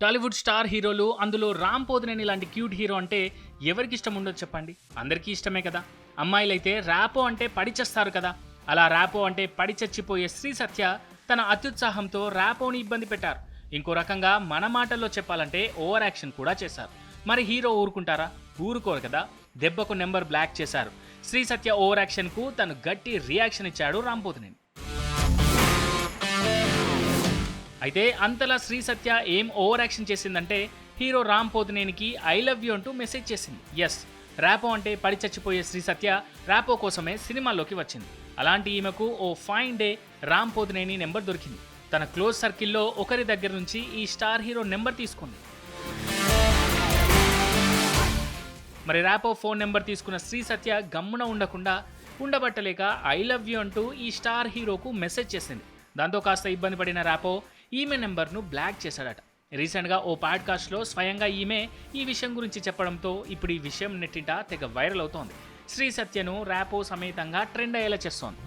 Tollywood star హీరోలు, అందులో రామ్ పోతినేని లాంటి క్యూట్ హీరో అంటే ఎవరికి ఇష్టం ఉండదు చెప్పండి? అందరికీ ఇష్టమే కదా. అమ్మాయిలైతే ర్యాపో అంటే పడిచేస్తారు కదా. అలా ర్యాపో అంటే పడి చచ్చిపోయే శ్రీ సత్య తన అత్యుత్సాహంతో ర్యాపోని ఇబ్బంది పెట్టారు. ఇంకో రకంగా మన మాటల్లో చెప్పాలంటే ఓవర్ యాక్షన్ కూడా చేశారు. మరి హీరో ఊరుకుంటారా? ఊరుకోరు కదా. దెబ్బకు నెంబర్ బ్లాక్ చేశారు. శ్రీ సత్య ఓవర్ యాక్షన్ కు తను గట్టి రియాక్షన్ ఇచ్చాడు రామ్ పోతినేని. అయితే అంతలా శ్రీ సత్య ఏం ఓవర్ యాక్షన్ చేసిందంటే హీరో రామ్ పోతినేనికి ఐ లవ్ యూ అంటూ మెసేజ్ చేసింది. ఎస్, ర్యాపో అంటే పడి చచ్చిపోయే శ్రీ సత్య ర్యాపో కోసమే సినిమాల్లోకి వచ్చింది. అలాంటి ఈమెకు ఓ fine day Ram Pothineni number దొరికింది. తన క్లోజ్ సర్కిల్లో ఒకరి దగ్గర నుంచి ఈ స్టార్ హీరో నెంబర్ తీసుకుంది. మరి ర్యాపో ఫోన్ నెంబర్ తీసుకున్న శ్రీ సత్య గమ్మున ఉండబట్టలేక ఐ లవ్ యూ అంటూ ఈ స్టార్ హీరోకు మెసేజ్ చేసింది. దాంతో కాస్త ఇబ్బంది పడిన ర్యాపో ఈమె నెంబర్ను బ్లాక్ చేశాడట. రీసెంట్గా ఓ పాడ్కాస్ట్లో స్వయంగా ఈమె ఈ విషయం గురించి చెప్పడంతో ఇప్పుడు ఈ విషయం నెట్టింట తెగ వైరల్ అవుతోంది. శ్రీ సత్యను ర్యాపో సమేతంగా ట్రెండ్ అయ్యేలా చేస్తోంది.